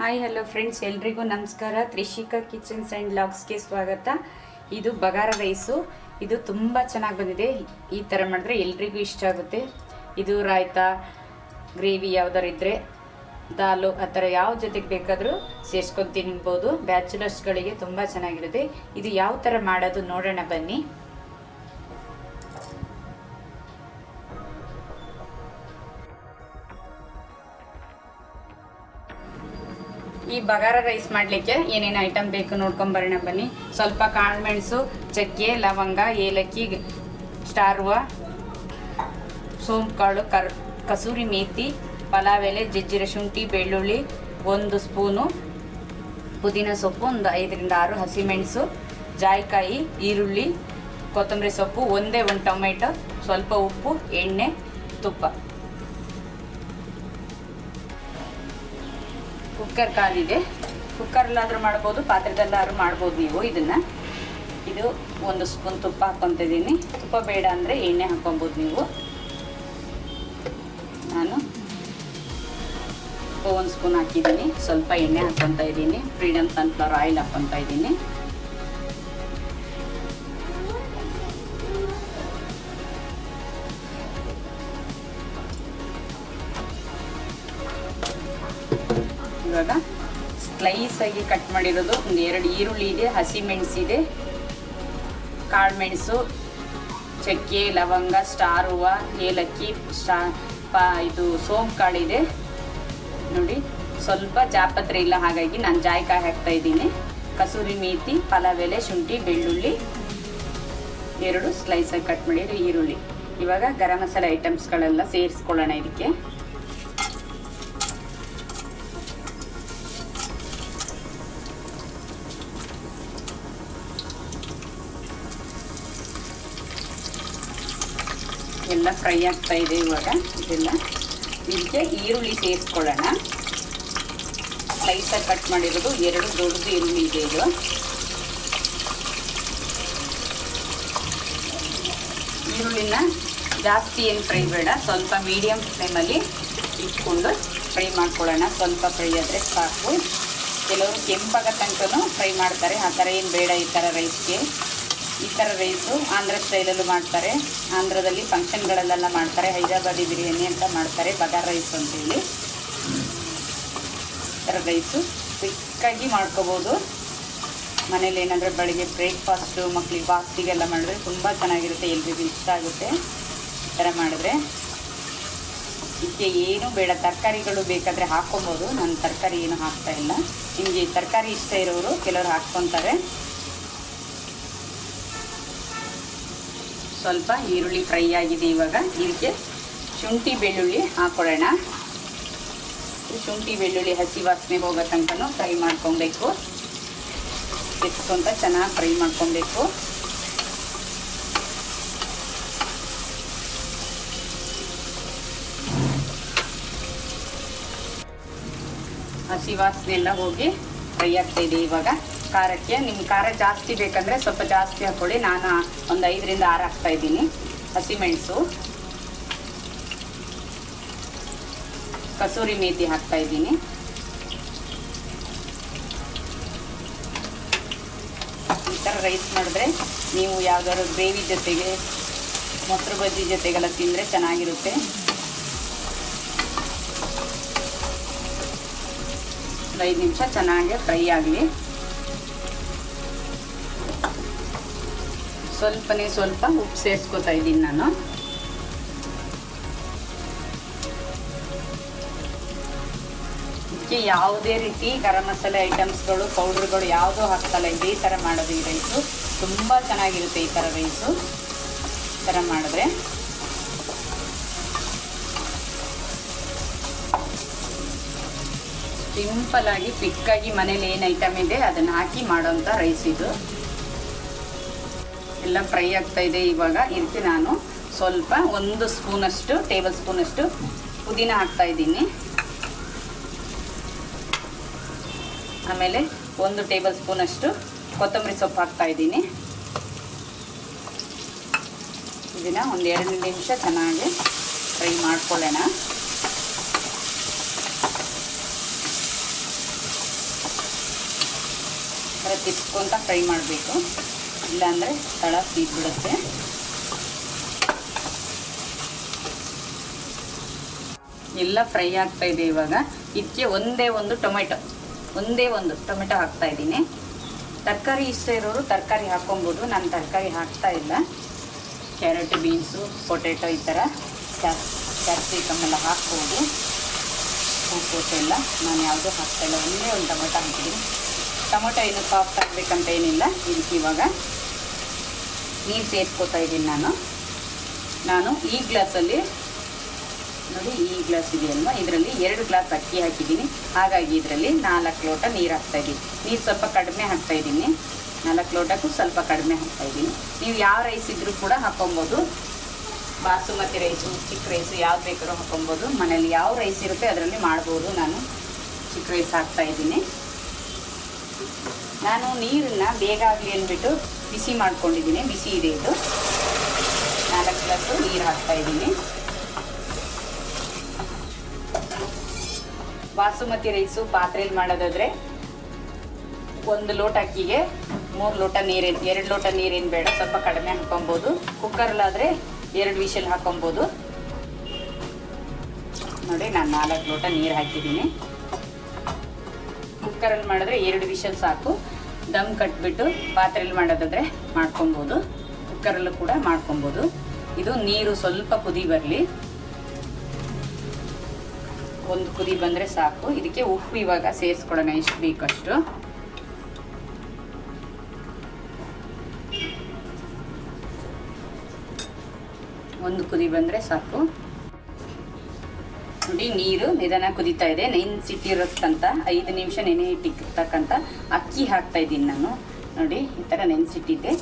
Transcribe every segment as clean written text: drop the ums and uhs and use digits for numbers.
Hi hello friends, ಎಲ್ರಿಗೂ ನಮಸ್ಕಾರ. Trishika kitchens and ವ್ಲಾಗ್ಸ್ಗೆ ಸ್ವಾಗತ. ಇದು ಬಗಾರ ರೈಸು. ಇದು ತುಂಬ ಚೆನ್ನಾಗಿ ಬಂದಿದೆ. ಈ ಥರ ಮಾಡಿದ್ರೆ ಎಲ್ರಿಗೂ ಇಷ್ಟ ಆಗುತ್ತೆ. ಇದು ರಾಯ್ತಾ, ಗ್ರೇವಿ ಯಾವ್ದಾರು ಇದ್ದರೆ, ದಾಲು ಆ ಥರ ಯಾವ ಜೊತೆಗೆ ಬೇಕಾದರೂ ಸೇರಿಸ್ಕೊಂಡು ತಿನ್ಬೋದು. ಬ್ಯಾಚುಲರ್ಸ್ಗಳಿಗೆ ತುಂಬ ಚೆನ್ನಾಗಿರುತ್ತೆ. ಇದು ಯಾವ ಥರ ಮಾಡೋದು ನೋಡೋಣ ಬನ್ನಿ. ಈ ಬಗಾರ ರೈಸ್ ಮಾಡಲಿಕ್ಕೆ ಏನೇನು ಐಟಮ್ ಬೇಕು ನೋಡ್ಕೊಂಬರೋಣ ಬನ್ನಿ. ಸ್ವಲ್ಪ ಕಾಳುಮೆಣಸು, ಚಕ್ಕೆ, ಲವಂಗ, ಏಲಕ್ಕಿ, ಸ್ಟಾರ್ ಹೂವು, ಸೋಂಪು ಕಾಳು, ಕಸೂರಿ ಮೇಥಿ, ಪಲಾವ್ ಎಲೆ, ಜಜ್ಜಿರ ಶುಂಠಿ, ಬೆಳ್ಳುಳ್ಳಿ, 1 ಸ್ಪೂನು ಪುದೀನ ಸೊಪ್ಪು, ಒಂದು 5 ರಿಂದ 6 ಹಸಿಮೆಣಸು, ಜಾಯಿಕಾಯಿ, ಈರುಳ್ಳಿ, ಕೊತ್ತಂಬರಿ ಸೊಪ್ಪು, ಒಂದೇ 1 ಟೊಮೆಟೊ, ಸ್ವಲ್ಪ ಉಪ್ಪು, ಎಣ್ಣೆ, ತುಪ್ಪ. ಕುಕ್ಕರ್ ಕಾಲಿದೆ. ಕುಕ್ಕರ್ಲಾದರೂ ಮಾಡ್ಬೋದು, ಪಾತ್ರೆದಲ್ಲಾದ್ರೂ ಮಾಡ್ಬೋದು ನೀವು ಇದನ್ನು. ಇದು 1 ಸ್ಪೂನ್ ತುಪ್ಪ ಹಾಕ್ಕೊತಿದ್ದೀನಿ. ತುಪ್ಪ ಬೇಡ ಅಂದರೆ ಎಣ್ಣೆ ಹಾಕ್ಕೊಬೋದು ನೀವು. ನಾನು 1 ಸ್ಪೂನ್ ಹಾಕಿದ್ದೀನಿ. ಸ್ವಲ್ಪ ಎಣ್ಣೆ ಹಾಕ್ಕೊತಾ ಇದ್ದೀನಿ. ಫ್ರೀಡಮ್ ಸನ್ಫ್ಲವರ್ ಆಯಿಲ್ ಹಾಕ್ಕೊತಾ ಇದ್ದೀನಿ. ಇವಾಗ ಸ್ಲೈಸ್ ಆಗಿ ಕಟ್ ಮಾಡಿರೋದು 2 ಈರುಳ್ಳಿ ಇದೆ, ಹಸಿಮೆಣಸಿದೆ, ಕಾಳುಮೆಣಸು, ಚಕ್ಕೆ, ಲವಂಗ, ಸ್ಟಾರ್ ಹೂವು, ಏಲಕ್ಕಿ, ಇದು ಸೋಂಪು ಕಾಳಿದೆ ನೋಡಿ. ಸ್ವಲ್ಪ ಜಾಪತ್ರೆ ಇಲ್ಲ, ಹಾಗಾಗಿ ನಾನು ಜಾಯಿಕಾಯಿ ಹಾಕ್ತಾ ಇದ್ದೀನಿ. ಕಸೂರಿ ಮೇಥಿ, ಪಲಾವ್ ಎಲೆ, ಶುಂಠಿ, ಬೆಳ್ಳುಳ್ಳಿ, 2 ಸ್ಲೈಸ್ ಆಗಿ ಕಟ್ ಮಾಡಿರೋ ಈರುಳ್ಳಿ. ಇವಾಗ ಗರಂ ಮಸಾಲೆ ಐಟಮ್ಸ್ಗಳೆಲ್ಲ ಸೇರಿಸ್ಕೊಳ್ಳೋಣ ಇದಕ್ಕೆ. ಎಲ್ಲ ಫ್ರೈ ಆಗ್ತಾ ಇದೆ ಇವಾಗ. ಇದೆಲ್ಲ ಇದಕ್ಕೆ ಈರುಳ್ಳಿ ಸೇರಿಸ್ಕೊಳ್ಳೋಣ. ಸ್ಲೈಸಾಗಿ ಕಟ್ ಮಾಡಿರೋದು 2 ದೊಡ್ಡದು ಈರುಳ್ಳಿ ಇದೆ. ಇದು ಈರುಳ್ಳಿನ ಜಾಸ್ತಿ ಏನು ಫ್ರೈ ಬೇಡ, ಸ್ವಲ್ಪ ಮೀಡಿಯಮ್ ಫ್ಲೇಮಲ್ಲಿ ಇಟ್ಕೊಂಡು ಫ್ರೈ ಮಾಡ್ಕೊಳ್ಳೋಣ. ಸ್ವಲ್ಪ ಫ್ರೈ ಆದರೆ ಸಾಕು. ಕೆಲವರು ಕೆಂಪಾಗ ತನಕನೂ ಫ್ರೈ ಮಾಡ್ತಾರೆ, ಆ ಥರ ಏನು ಬೇಡ ಈ ಥರ ರೈಸ್ಗೆ. ಈ ಥರ ರೈಸು ಆಂಧ್ರ ಸ್ಟೈಲಲ್ಲೂ ಮಾಡ್ತಾರೆ. ಆಂಧ್ರದಲ್ಲಿ ಫಂಕ್ಷನ್ಗಳಲ್ಲೆಲ್ಲ ಮಾಡ್ತಾರೆ. ಹೈದರಾಬಾದಿ ಬಿರಿಯಾನಿ ಅಂತ ಮಾಡ್ತಾರೆ, ಬಗಾರ ರೈಸ್ ಅಂತೇಳಿ. ಈ ಥರ ರೈಸು ಕ್ವಿಕ್ಕಾಗಿ ಮಾಡ್ಕೋಬೋದು. ಮನೇಲಿ ಏನಾದರೂ ಬೆಳಗ್ಗೆ ಬ್ರೇಕ್ಫಾಸ್ಟು, ಮಕ್ಕಳಿಗೆ ಬಾಕ್ಸಿಗೆಲ್ಲ ಮಾಡಿದ್ರೆ ತುಂಬ ಚೆನ್ನಾಗಿರುತ್ತೆ, ಎಲ್ರಿಗೂ ಇಷ್ಟ ಆಗುತ್ತೆ ಈ ಥರ ಮಾಡಿದ್ರೆ. ಇದಕ್ಕೆ ಏನೂ ಬೇಡ, ತರಕಾರಿಗಳು ಬೇಕಾದರೆ ಹಾಕ್ಕೊಬೋದು. ನಾನು ತರಕಾರಿ ಏನು ಹಾಕ್ತಾಯಿಲ್ಲ. ನಿಮಗೆ ತರಕಾರಿ ಇಷ್ಟ ಇರೋರು ಕೆಲವರು ಹಾಕ್ಕೊತಾರೆ. ಸ್ವಲ್ಪ ಈರುಳ್ಳಿ ಫ್ರೈ ಆಗಿದೆ. ಇವಾಗ ಇದಕ್ಕೆ ಶುಂಠಿ ಬೆಳ್ಳುಳ್ಳಿ ಹಾಕ್ಕೊಳ್ಳೋಣ. ಶುಂಠಿ ಬೆಳ್ಳುಳ್ಳಿ ಹಸಿ ವಾಸನೆ ಹೋಗೋ ತನಕನೂ ಫ್ರೈ ಮಾಡ್ಕೊಬೇಕು. ತೆಗೆಸ್ಕೊಂತ ಚೆನ್ನಾಗಿ ಫ್ರೈ ಮಾಡ್ಕೊಬೇಕು. ಹಸಿ ವಾಸನೆ ಎಲ್ಲ ಹೋಗಿ ಫ್ರೈ ಆಗ್ತಾಯಿದೆ. ಇವಾಗ ಖಾರಕ್ಕೆ ನಿಮ್ಗೆ ಖಾರ ಜಾಸ್ತಿ ಬೇಕಂದರೆ ಸ್ವಲ್ಪ ಜಾಸ್ತಿ ಹಾಕ್ಕೊಳ್ಳಿ. ನಾನು ಒಂದು 5 ರಿಂದ 6 ಹಾಕ್ತಾಯಿದ್ದೀನಿ. ಹಸಿಮೆಣಸು, ಕಸೂರಿ ಮೇಥಿ ಹಾಕ್ತಾಯಿದ್ದೀನಿ. ಈ ಥರ ರೈಸ್ ಮಾಡಿದ್ರೆ ನೀವು ಯಾವುದಾದ್ರು ಗ್ರೇವಿ ಜೊತೆಗೆ, ಮೊಸರು ಬಜ್ಜಿ ಜೊತೆಗೆಲ್ಲ ತಿಂದರೆ ಚೆನ್ನಾಗಿರುತ್ತೆ. ಒಂದು 5 ನಿಮಿಷ ಚೆನ್ನಾಗಿ ಫ್ರೈ ಆಗಲಿ. ಸ್ವಲ್ಪ ಉಪ್ಪು ಸೇರಿಸ್ಕೊತಾ ಇದ್ದೀನಿ ನಾನು. ಇದಕ್ಕೆ ಯಾವುದೇ ರೀತಿ ಗರಂ ಮಸಾಲೆ ಐಟಮ್ಸ್ಗಳು, ಪೌಡ್ರ್ಗಳು ಯಾವುದೂ ಹಾಕ್ತಲ್ಲ. ಇದೇ ಥರ ಮಾಡೋದು ಈ ರೈಸು. ತುಂಬ ಚೆನ್ನಾಗಿರುತ್ತೆ ಈ ಥರ ರೈಸು. ಈ ಥರ ಮಾಡಿದ್ರೆ ಸಿಂಪಲ್ಲಾಗಿ ಕ್ವಿಕ್ಕಾಗಿ ಮನೇಲಿ ಏನು ಐಟಮ್ ಇದೆ ಅದನ್ನು ಹಾಕಿ ಮಾಡೋಂಥ ರೈಸ್ ಇದು. ಎಲ್ಲ ಫ್ರೈ ಆಗ್ತಾ ಇದೆ. ಇವಾಗ ಇದಕ್ಕೆ ನಾನು ಸ್ವಲ್ಪ 1 ಸ್ಪೂನಷ್ಟು, ಟೇಬಲ್ ಸ್ಪೂನಷ್ಟು ಪುದೀನ ಹಾಕ್ತಾ ಇದ್ದೀನಿ. ಆಮೇಲೆ 1 ಟೇಬಲ್ ಸ್ಪೂನಷ್ಟು ಕೊತ್ತಂಬರಿ ಸೊಪ್ಪು ಹಾಕ್ತಾ ಇದ್ದೀನಿ. ಇದನ್ನು ಒಂದು 2 ನಿಮಿಷ ಚೆನ್ನಾಗಿ ಫ್ರೈ ಮಾಡ್ಕೊಳ್ಳೋಣ. ತಿರ್ಸ್ಕೊಂತ ಫ್ರೈ ಮಾಡಬೇಕು, ಇಲ್ಲಾಂದರೆ ತಳ ಸೀದ್ಬಿಡುತ್ತೆ. ಎಲ್ಲ ಫ್ರೈ ಆಗ್ತಾಯಿದೆ. ಇವಾಗ ಇದಕ್ಕೆ ಒಂದೇ ಒಂದು ಟೊಮೆಟೊ ಹಾಕ್ತಾಯಿದ್ದೀನಿ. ತರಕಾರಿ ಇಷ್ಟ ಇರೋರು ತರಕಾರಿ ಹಾಕ್ಕೊಬೋದು, ನಾನು ತರಕಾರಿ ಹಾಕ್ತಾ ಇಲ್ಲ. ಕ್ಯಾರೆಟ್, ಬೀನ್ಸು, ಪೊಟೆಟೊ ಈ ಥರ ಕ್ಯಾಪ್ಸಿಕಮ್ ಎಲ್ಲ ಹಾಕ್ಬೋದು. ಹೂಕೋಸು ಎಲ್ಲ ನಾನು ಯಾವುದೂ ಹಾಕ್ತಾಯಿಲ್ಲ, ಒಂದೇ ಒಂದು ಟೊಮೆಟೊ ಹಾಕಿದ್ದೀನಿ. ಟೊಮೆಟೊ ಏನು ಸಾಫ್ಟ್ ಆಗಬೇಕಂತ ಏನಿಲ್ಲ. ಇದಕ್ಕೆ ಇವಾಗ ನೀರು ಸೇರಿಸ್ಕೊತಾ ಇದ್ದೀನಿ ನಾನು ಈ ಗ್ಲಾಸಲ್ಲಿ ನೋಡಿ, ಈ ಗ್ಲಾಸ್ ಇದೆಯಲ್ವ, ಇದರಲ್ಲಿ 2 ಗ್ಲಾಸ್ ಅಕ್ಕಿ ಹಾಕಿದ್ದೀನಿ. ಹಾಗಾಗಿ ಇದರಲ್ಲಿ 4 ಲೋಟ ನೀರು ಹಾಕ್ತಾಯಿದ್ದೀನಿ. ನೀರು ಸ್ವಲ್ಪ ಕಡಿಮೆ ಹಾಕ್ತಾಯಿದ್ದೀನಿ, 4 ಲೋಟಕ್ಕೂ ಸ್ವಲ್ಪ ಕಡಿಮೆ ಹಾಕ್ತಾಯಿದ್ದೀನಿ. ನೀವು ಯಾವ ರೈಸ್ ಇದ್ದರೂ ಕೂಡ ಹಾಕ್ಕೊಬೋದು. ಬಾಸುಮತಿ ರೈಸು, ಚಿಕ್ಕ ರೈಸು ಯಾವ್ದು ಬೇಕಾದ್ರೂ ಹಾಕ್ಕೊಬೋದು. ಮನೇಲಿ ಯಾವ ರೈಸ್ ಇರುತ್ತೆ ಅದರಲ್ಲಿ ಮಾಡ್ಬೋದು. ನಾನು ಚಿಕ್ಕ ರೈಸ್ ಹಾಕ್ತಾಯಿದ್ದೀನಿ. ನಾನು ನೀರನ್ನು ಬೇಗ ಆಗಲಿ ಅಂದ್ಬಿಟ್ಟು ಬಿಸಿ ಮಾಡ್ಕೊಂಡಿದ್ದೀನಿ. ಬಿಸಿ ಇದೆ ಇದು. 4 ಗ್ಲಾಸು ನೀರು ಹಾಕ್ತಾಯಿದ್ದೀನಿ. ಬಾಸುಮತಿ ರೈಸು ಪಾತ್ರೆಯಲ್ಲಿ ಮಾಡೋದಾದರೆ 1 ಲೋಟ ಅಕ್ಕಿಗೆ 3 ಲೋಟ ನೀರೇನು, 2 ಲೋಟ ನೀರೇನು ಬೇಡ, ಸ್ವಲ್ಪ ಕಡಿಮೆ ಹಾಕ್ಕೊಬೋದು. ಕುಕ್ಕರ್ಲಾದರೆ 2 ವಿಷಲ್ ಹಾಕ್ಕೊಬೋದು. ನೋಡಿ, ನಾನು 4 ಲೋಟ ನೀರು ಹಾಕಿದ್ದೀನಿ. ಕುಕ್ಕರಲ್ಲಿ ಮಾಡಿದ್ರೆ 2 ವಿಷಲ್ ಸಾಕು. ದಮ್ ಕಟ್ಬಿಟ್ಟು ಪಾತ್ರೆಯಲ್ಲಿ ಮಾಡೋದಾದರೆ ಮಾಡ್ಕೊಬೋದು, ಕುಕ್ಕರಲ್ಲೂ ಕೂಡ ಮಾಡ್ಕೊಬೋದು. ಇದು ನೀರು ಸ್ವಲ್ಪ ಕುದಿ ಬರಲಿ, 1 ಕುದಿ ಬಂದರೆ ಸಾಕು. ಇದಕ್ಕೆ ಉಪ್ಪು ಇವಾಗ ಸೇರಿಸ್ಕೊಳ್ಳೋಣ, ಎಷ್ಟು ಬೇಕಷ್ಟು. ಒಂದು ಕುದಿ ಬಂದರೆ ಸಾಕು. ನೋಡಿ, ನೀರು ನಿಧಾನ ಕುದೀತಾ ಇದೆ. ನೆನೆಸಿಟ್ಟಿರತಕ್ಕಂಥ 5 ನಿಮಿಷ ನೆನೆಯಿಟ್ಟಿರ್ತಕ್ಕಂಥ ಅಕ್ಕಿ ಹಾಕ್ತಾ ಇದ್ದೀನಿ ನಾನು. ನೋಡಿ, ಈ ಥರ ನೆನೆಸಿಟ್ಟಿದ್ದೆ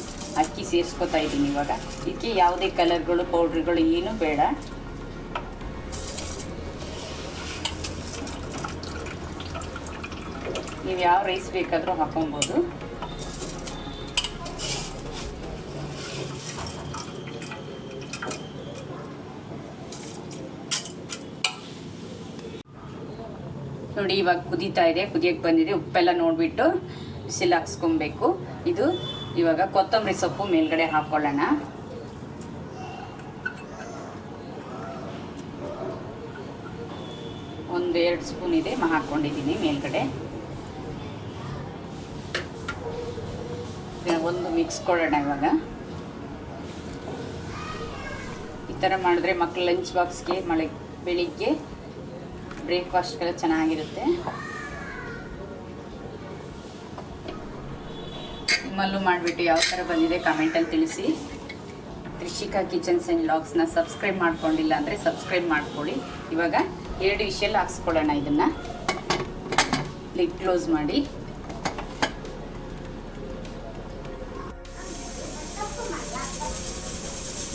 ಅಕ್ಕಿ ಸೇರಿಸ್ಕೊತಾ ಇದ್ದೀನಿ. ಇವಾಗ ಇದಕ್ಕೆ ಯಾವುದೇ ಕಲರ್ಗಳು, ಪೌಡ್ರ್ಗಳು ಏನೂ ಬೇಡ. ನೀವು ಯಾವ ರೈಸ್ ಬೇಕಾದರೂ ಹಾಕೊಬೋದು. ನೋಡಿ, ಇವಾಗ ಕುದೀತಾ ಇದೆ, ಕುದಿಯಕ್ಕೆ ಬಂದಿದೆ. ಉಪ್ಪೆಲ್ಲ ನೋಡಿಬಿಟ್ಟು ಬಿಸಿಲು ಹಾಕ್ಸ್ಕೊಬೇಕು. ಇದು ಇವಾಗ ಕೊತ್ತಂಬರಿ ಸೊಪ್ಪು ಮೇಲ್ಗಡೆ ಹಾಕ್ಕೊಳ್ಳೋಣ. ಒಂದು 2 ಸ್ಪೂನ್ ಇದೆ, ಹಾಕ್ಕೊಂಡಿದ್ದೀನಿ ಮೇಲ್ಗಡೆ. ಒಂದು ಮಿಕ್ಸ್ ಕೊಡೋಣ. ಇವಾಗ ಈ ಥರ ಮಾಡಿದ್ರೆ ಮಕ್ಕಳು ಲಂಚ್ ಬಾಕ್ಸ್ಗೆ ಬೆಳಿಗ್ಗೆ ಬ್ರೇಕ್ಫಾಸ್ಟ್ಗೆಲ್ಲ ಚೆನ್ನಾಗಿರುತ್ತೆ. ನಿಮ್ಮಲ್ಲೂ ಮಾಡಿಬಿಟ್ಟು ಯಾವ ಥರ ಬಂದಿದೆ ಕಮೆಂಟಲ್ಲಿ ತಿಳಿಸಿ. ತ್ರಿಷಿಕಾ ಕಿಚನ್ಸ್ ಆ್ಯಂಡ್ ವ್ಲಾಗ್ಸ್ನ ಸಬ್ಸ್ಕ್ರೈಬ್ ಮಾಡ್ಕೊಂಡಿಲ್ಲ ಅಂದರೆ ಸಬ್ಸ್ಕ್ರೈಬ್ ಮಾಡ್ಕೊಳ್ಳಿ. ಇವಾಗ 2 ವಿಷಲ್ ಹಾಕ್ಸ್ಕೊಳ್ಳೋಣ. ಇದನ್ನು ಲಿಡ್ ಕ್ಲೋಸ್ ಮಾಡಿ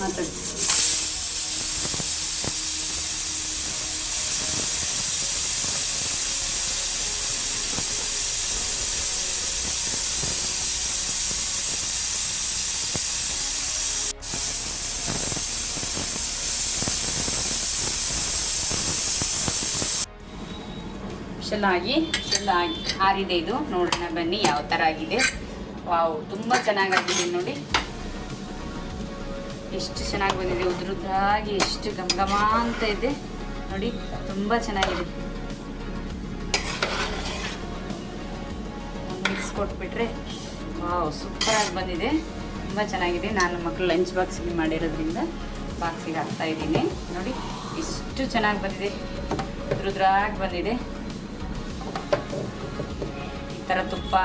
ಮಾತಾಡಿ. ವಿಷಲ್ ಆರಿದೆ. ಇದು ನೋಡೋಣ ಬನ್ನಿ ಯಾವ ಥರ ಆಗಿದೆ. ವಾವ್, ತುಂಬ ಚೆನ್ನಾಗಾಗಿದೆ ನೋಡಿ. ಎಷ್ಟು ಚೆನ್ನಾಗಿ ಬಂದಿದೆ, ಉದ್ರುದ್ದಾಗಿ ಎಷ್ಟು ಘಮ ಅಂತ ಇದೆ ನೋಡಿ. ತುಂಬ ಚೆನ್ನಾಗಿದೆ. ಮಿಕ್ಸ್ ಕೊಟ್ಬಿಟ್ರೆ ವಾವ್, ಸೂಪರಾಗಿ ಬಂದಿದೆ. ತುಂಬ ಚೆನ್ನಾಗಿದೆ. ನಾನು ಮಕ್ಕಳು ಲಂಚ್ ಬಾಕ್ಸಿಗೆ ಮಾಡಿರೋದ್ರಿಂದ ಬಾಕ್ಸಿಗೆ ಹಾಕ್ತಾಯಿದ್ದೀನಿ. ನೋಡಿ ಎಷ್ಟು ಚೆನ್ನಾಗಿ ಬಂದಿದೆ, ಉದ್ರುದ್ರಾಗಿ ಬಂದಿದೆ. ಈ ಥರ ತುಪ್ಪ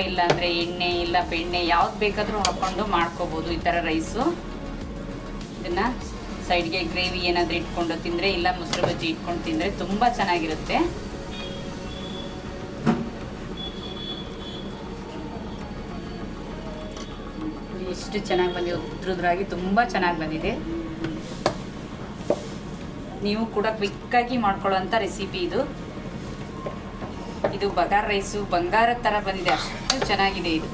ಇಲ್ಲ ಅಂದರೆ ಎಣ್ಣೆ ಇಲ್ಲ ಬೆಣ್ಣೆ ಯಾವ್ದು ಬೇಕಾದರೂ ಹಾಕ್ಕೊಂಡು ಮಾಡ್ಕೋಬೋದು ಈ ಥರ ರೈಸು. ಇದನ್ನು ಸೈಡ್ಗೆ ಗ್ರೇವಿ ಏನಾದರೂ ಇಟ್ಕೊಂಡು ತಿಂದರೆ, ಇಲ್ಲ ಮೊಸರು ಬಜ್ಜಿ ಇಟ್ಕೊಂಡು ತಿಂದರೆ ತುಂಬ ಚೆನ್ನಾಗಿರುತ್ತೆ. ಎಷ್ಟು ಚೆನ್ನಾಗಿ ಬಂದಿದೆ, ಉದ್ರುದ್ರಾಗಿ ತುಂಬ ಚೆನ್ನಾಗಿ ಬಂದಿದೆ. ನೀವು ಕೂಡ ಕ್ವಿಕ್ಕಾಗಿ ಮಾಡ್ಕೊಳ್ಳೋಂಥ ರೆಸಿಪಿ ಇದು. ಇದು ಬಗಾರ್ ರೈಸು ಬಂಗಾರದ ಥರ ಬಂದಿದೆ, ಅಷ್ಟು ಚೆನ್ನಾಗಿದೆ ಇದು.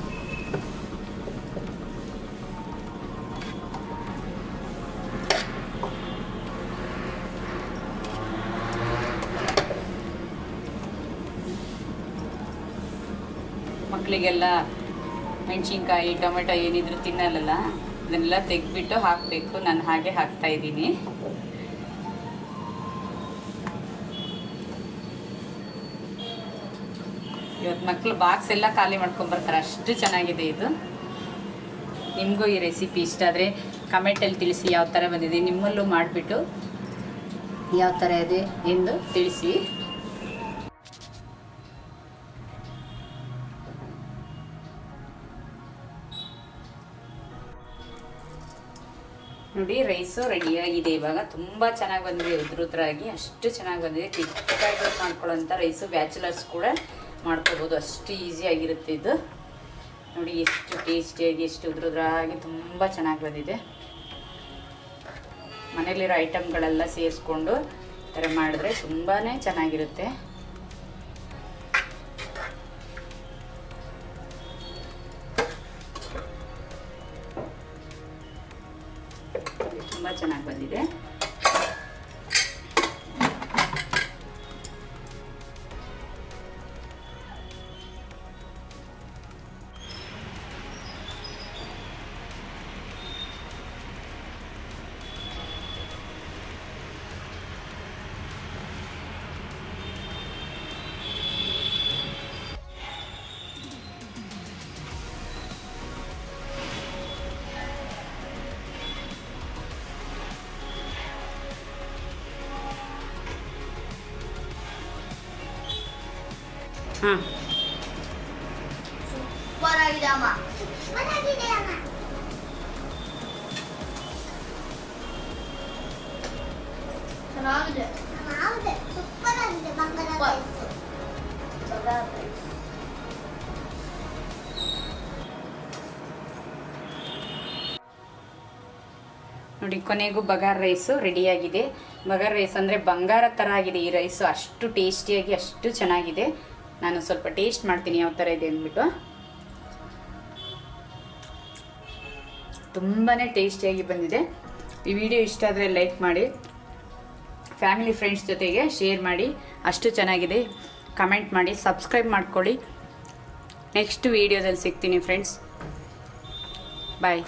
ಮಕ್ಕಳಿಗೆಲ್ಲ ಮೆಣಸಿನ್ಕಾಯಿ ಟೊಮೆಟೊ ಏನಿದ್ರು ತಿನ್ನಲ್ಲ, ಅದನ್ನೆಲ್ಲ ತೆಗೆದ್ಬಿಟ್ಟು ಹಾಕಬೇಕು. ನಾನು ಹಾಗೆ ಹಾಕ್ತಾ ಇದ್ದೀನಿ. ಇವತ್ತು ಮಕ್ಕಳು ಬಾಕ್ಸ್ ಎಲ್ಲ ಖಾಲಿ ಮಾಡ್ಕೊಂಬರ್ತಾರೆ, ಅಷ್ಟು ಚೆನ್ನಾಗಿದೆ ಇದು. ನಿಮಗೂ ಈ ರೆಸಿಪಿ ಇಷ್ಟ ಆದರೆ ಕಮೆಂಟಲ್ಲಿ ತಿಳಿಸಿ ಯಾವ ಥರ ಬಂದಿದೆ. ನಿಮ್ಮಲ್ಲೂ ಮಾಡಿಬಿಟ್ಟು ಯಾವ ಥರ ಇದೆ ಎಂದು ತಿಳಿಸಿ. ನೋಡಿ ರೈಸು ರೆಡಿಯಾಗಿದೆ. ಇವಾಗ ತುಂಬ ಚೆನ್ನಾಗಿ ಬಂದಿದೆ, ಉದ್ರಾಗಿ ಅಷ್ಟು ಚೆನ್ನಾಗಿ ಬಂದಿದೆ. ಚಿಕ್ಕದಾಗಿ ಮಾಡ್ಕೊಳ್ಳೋಂಥ ರೈಸು ಬ್ಯಾಚುಲರ್ಸ್ ಕೂಡ ಮಾಡ್ಕೋಬೋದು, ಅಷ್ಟು ಈಸಿಯಾಗಿರುತ್ತೆ ಇದು. ನೋಡಿ ಎಷ್ಟು ಟೇಸ್ಟಿಯಾಗಿ, ಎಷ್ಟು ಉದ್ರಾಗಿ ತುಂಬ ಚೆನ್ನಾಗಿ ಬಂದಿದೆ. ಮನೇಲಿರೋ ಐಟಮ್ಗಳೆಲ್ಲ ಸೇರಿಸ್ಕೊಂಡು ಈ ಥರ ಮಾಡಿದ್ರೆ ತುಂಬಾ ಚೆನ್ನಾಗಿರುತ್ತೆ. ತುಂಬ ಚೆನ್ನಾಗಿ ಬಂದಿದೆ. ಹಾಂ ಸೂಪರಾಗಿದೆ ಅಮ್ಮ, ಸೂಪರಾಗಿದೆ ಅಮ್ಮ. ಚೆನ್ನಾಗಿದೆ, ಹೌದು ಸೂಪರಾಗಿದೆ. ಬಂಗಾರ ರೈಸ್ ನೋಡಿ, ಕೊನೆಗೂ ಬಗಾರ್ ರೈಸು ರೆಡಿಯಾಗಿದೆ. ಬಗಾರ್ ರೈಸ್ ಅಂದರೆ ಬಂಗಾರ ಥರ ಆಗಿದೆ ಈ ರೈಸು, ಅಷ್ಟು ಟೇಸ್ಟಿಯಾಗಿ ಅಷ್ಟು ಚೆನ್ನಾಗಿದೆ. ನಾನು ಸ್ವಲ್ಪ ಟೇಸ್ಟ್ ಮಾಡ್ತೀನಿ ಯಾವ ಥರ ಇದೆ ಅಂದ್ಬಿಟ್ಟು. ತುಂಬಾ ಟೇಸ್ಟಿಯಾಗಿ ಬಂದಿದೆ. ಈ ವಿಡಿಯೋ ಇಷ್ಟ ಆದರೆ ಲೈಕ್ ಮಾಡಿ, ಫ್ಯಾಮಿಲಿ ಫ್ರೆಂಡ್ಸ್ ಜೊತೆಗೆ ಶೇರ್ ಮಾಡಿ. ಅಷ್ಟು ಚೆನ್ನಾಗಿದೆ. ಕಮೆಂಟ್ ಮಾಡಿ, ಸಬ್ಸ್ಕ್ರೈಬ್ ಮಾಡ್ಕೊಳ್ಳಿ. ನೆಕ್ಸ್ಟ್ ವಿಡಿಯೋದಲ್ಲಿ ಸಿಗ್ತೀನಿ ಫ್ರೆಂಡ್ಸ್. ಬಾಯ್.